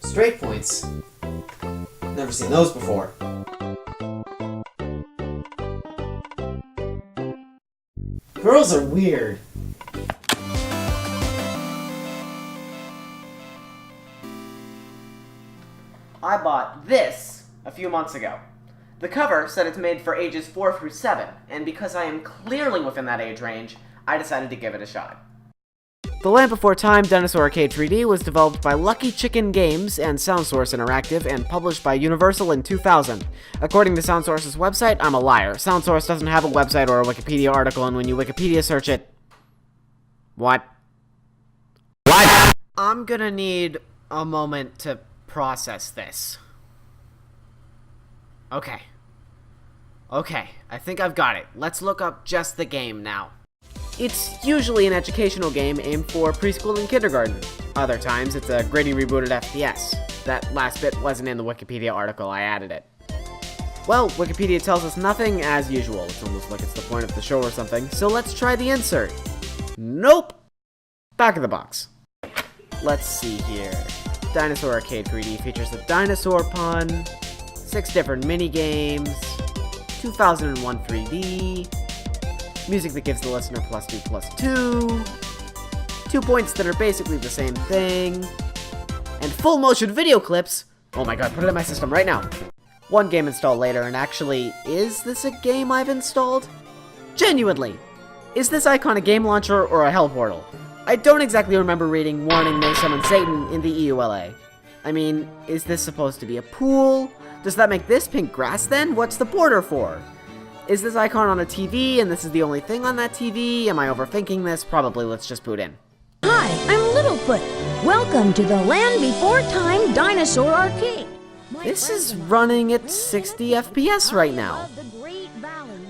Straight points? Never seen those before. Girls are weird. I bought this a few months ago. The cover said it's made for ages 4 through 7, and because I am clearly within that age range, I decided to give it a shot. The Land Before Time Dinosaur Arcade 3D was developed by Lucky Chicken Games and SoundSource Interactive and published by Universal in 2000. According to SoundSource's website, I'm a liar. SoundSource doesn't have a website or a Wikipedia article, and when you Wikipedia search it... What? I'm gonna need a moment to process this. Okay, I think I've got it. Let's look up just the game now. It's usually an educational game aimed for preschool and kindergarten. Other times, it's a gritty rebooted FPS. That last bit wasn't in the Wikipedia article, I added it. Well, Wikipedia tells us nothing as usual. It's almost like it's the point of the show or something, so let's try the insert. Nope! Back of the box. Let's see here. Dinosaur Arcade 3D features the dinosaur pun, 6 different mini-games, 2001 3D, music that gives the listener +2/+2, 2 points that are basically the same thing, and full motion video clips. Oh my god, put it in my system right now. 1 game installed later, and actually, is this a game I've installed? Genuinely! Is this icon a game launcher or a hell portal? I don't exactly remember reading Warning May Summon Satan in the EULA. I mean, is this supposed to be a pool? Does that make this pink grass then? What's the border for? Is this icon on a TV and this is the only thing on that TV? Am I overthinking this? Probably. Let's just boot in. Hi, I'm Littlefoot. Welcome to the Land Before Time Dinosaur Arcade. This is running at 60 FPS right now.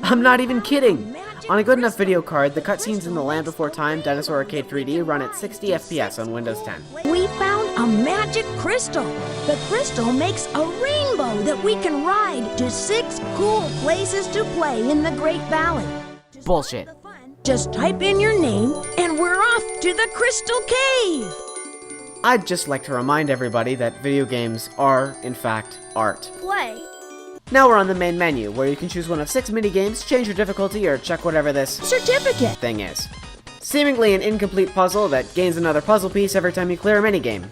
I'm not even kidding. On a good enough video card, the cutscenes in the Land Before Time Dinosaur Arcade 3D run at 60 FPS on Windows 10. We found a magic crystal. The crystal makes a rainbow that we can ride to 6 cool places to play in the Great Valley. Bullshit. Just type in your name and we're off to the Crystal Cave. I'd just like to remind everybody that video games are, in fact, art. Play. Now we're on the main menu, where you can choose one of 6 minigames, change your difficulty, or check whatever this certificate thing is. Seemingly an incomplete puzzle that gains another puzzle piece every time you clear a minigame.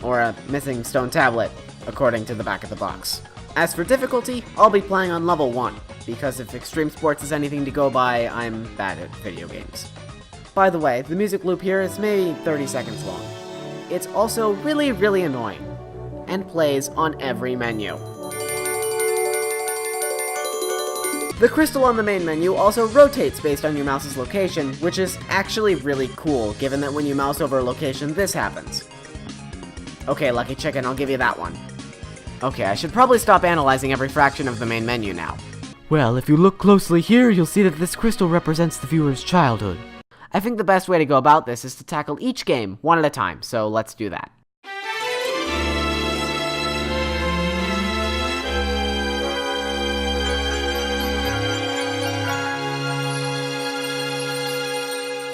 Or a missing stone tablet, according to the back of the box. As for difficulty, I'll be playing on level 1, because if extreme sports is anything to go by, I'm bad at video games. By the way, the music loop here is maybe 30 seconds long. It's also really, really annoying, and plays on every menu. The crystal on the main menu also rotates based on your mouse's location, which is actually really cool, given that when you mouse over a location, this happens. Okay, Lucky Chicken, I'll give you that one. Okay, I should probably stop analyzing every fraction of the main menu now. Well, if you look closely here, you'll see that this crystal represents the viewer's childhood. I think the best way to go about this is to tackle each game one at a time, so let's do that.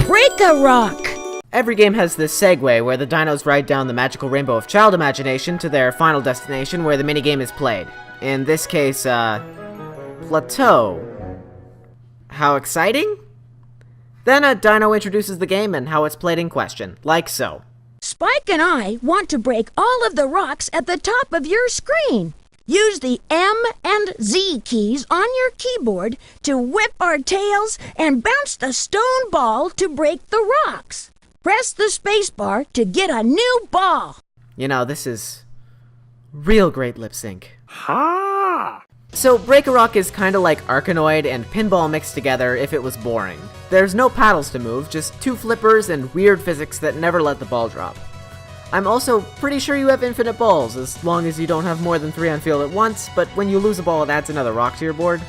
Break a rock. Every game has this segue where the dinos ride down the magical rainbow of child imagination to their final destination where the minigame is played. In this case, Plateau. How exciting? Then a dino introduces the game and how it's played in question, like so. Spike and I want to break all of the rocks at the top of your screen. Use the M and Z keys on your keyboard to whip our tails and bounce the stone ball to break the rocks. Press the spacebar to get a new ball. You know, this is real great lip sync. Ha! So Break a Rock is kinda like Arkanoid and Pinball mixed together if it was boring. There's no paddles to move, just 2 flippers and weird physics that never let the ball drop. I'm also pretty sure you have infinite balls, as long as you don't have more than 3 on field at once, but when you lose a ball it adds another rock to your board.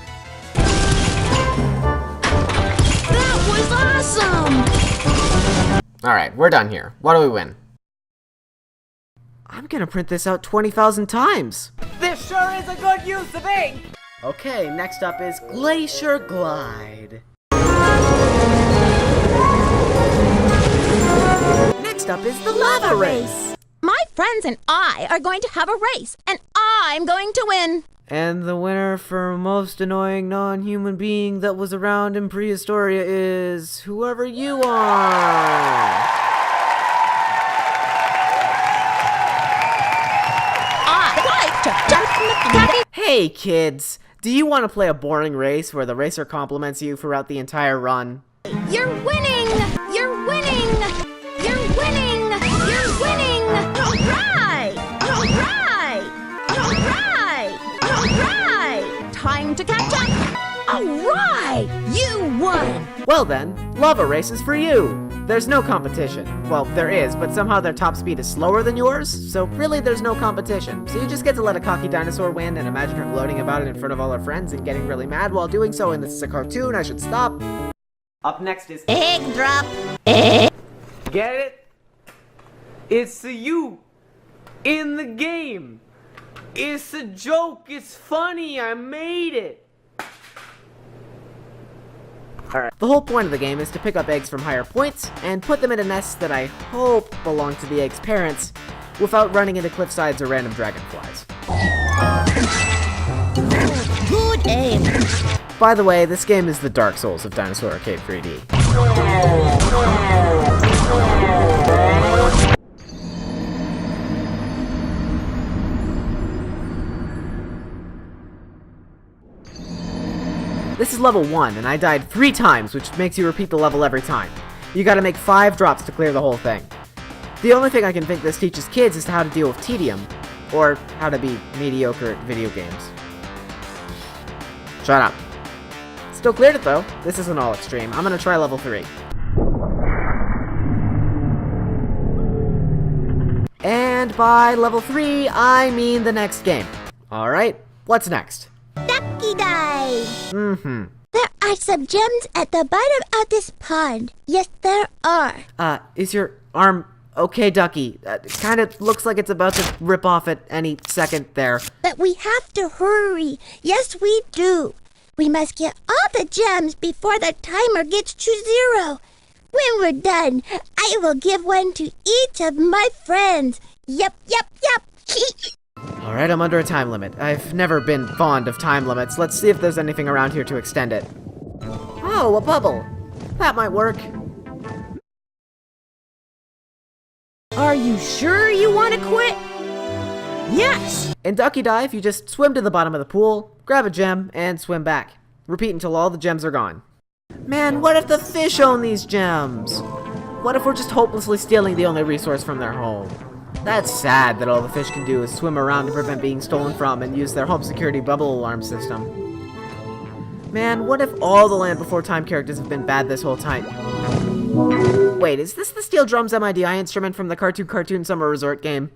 That was awesome! Alright, we're done here. What do we win? I'm gonna print this out 20,000 times! This sure is a good use of ink! Okay, next up is Glacier Glide. Next up is the Lava Race. My friends and I are going to have a race, and I'm going to win. And the winner for most annoying non-human being that was around in Prehistoria is whoever you are. I like to jump from the Ducky. Hey kids, do you want to play a boring race where the racer compliments you throughout the entire run? You're winning! You're winning! You're winning! You're winning! All right! All right! All right! All right! Time to catch up! All right! You won! Well then, lava race is for you! There's no competition. Well, there is, but somehow their top speed is slower than yours, so really there's no competition. So you just get to let a cocky dinosaur win and imagine her gloating about it in front of all her friends and getting really mad while doing so, and this is a cartoon, I should stop. Up next is Egg drop. Get it? It's you in the game. It's a joke. It's funny. I made it. Alright. The whole point of the game is to pick up eggs from higher points and put them in a nest that I hope belong to the egg's parents without running into cliff sides or random dragonflies. Good aim. By the way, this game is the Dark Souls of Dinosaur Arcade 3D. This is level 1, and I died 3 times, which makes you repeat the level every time. You gotta make 5 drops to clear the whole thing. The only thing I can think this teaches kids is how to deal with tedium, or how to be mediocre at video games. Shut up. Still cleared it though. This isn't all extreme. I'm gonna try level 3. And by level 3, I mean the next game. Alright, what's next? Ducky dive. Mm-hmm. There are some gems at the bottom of this pond. Yes, there are. Is your arm okay, Ducky? It kinda looks like it's about to rip off at any second there. But we have to hurry. Yes, we do. We must get all the gems before the timer gets to 0. When we're done, I will give one to each of my friends. Yep. Alright, I'm under a time limit. I've never been fond of time limits. Let's see if there's anything around here to extend it. Oh, a bubble. That might work. Are you sure you want to quit? Yes. In Ducky Dive, you just swim to the bottom of the pool, grab a gem, and swim back. Repeat until all the gems are gone. Man, what if the fish own these gems? What if we're just hopelessly stealing the only resource from their home? That's sad that all the fish can do is swim around to prevent being stolen from and use their home security bubble alarm system. Man, what if all the Land Before Time characters have been bad this whole time? Wait, is this the Steel Drums MIDI instrument from the Cartoon Summer Resort game?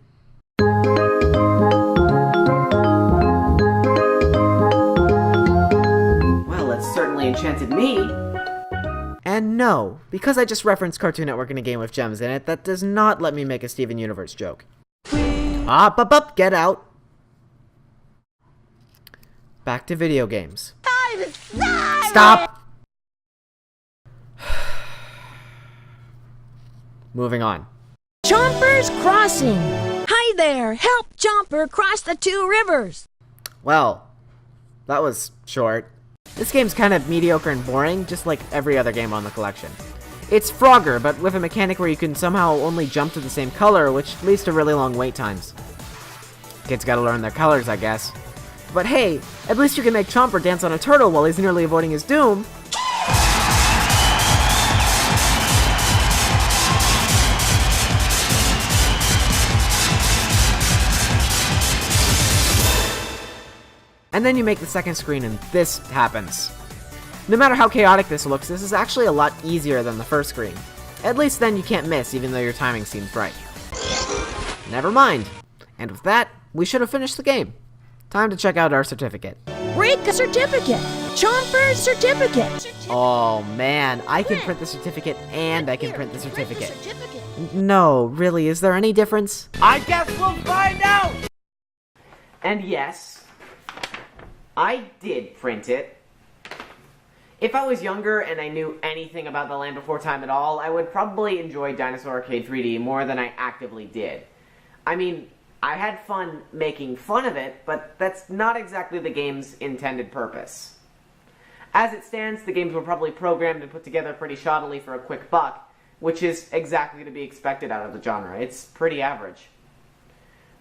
Well, it's certainly enchanted me. And no, because I just referenced Cartoon Network in a game with gems in it, that does not let me make a Steven Universe joke. Up, get out. Back to video games. Stop! Moving on. Chomper's Crossing. Hi there. Help Chomper cross the 2 rivers. Well, that was short. This game's kind of mediocre and boring, just like every other game on the collection. It's Frogger, but with a mechanic where you can somehow only jump to the same color, which leads to really long wait times. Kids gotta learn their colors, I guess. But hey, at least you can make Chomper dance on a turtle while he's nearly avoiding his doom. And then you make the second screen and this happens. No matter how chaotic this looks, this is actually a lot easier than the first screen. At least then you can't miss, even though your timing seems right. Never mind. And with that, we should have finished the game. Time to check out our certificate. Break a certificate. Chomper's certificate. Oh man, I can print the certificate and I can print the certificate. No, really, is there any difference? I guess we'll find out! And yes, I did print it. If I was younger and I knew anything about the Land Before Time at all, I would probably enjoy Dinosaur Arcade 3D more than I actively did. I mean, I had fun making fun of it, but that's not exactly the game's intended purpose. As it stands, the games were probably programmed and put together pretty shoddily for a quick buck, which is exactly to be expected out of the genre. It's pretty average.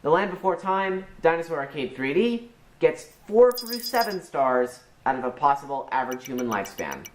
The Land Before Time, Dinosaur Arcade 3D, gets 4 through 7 stars out of a possible average human lifespan.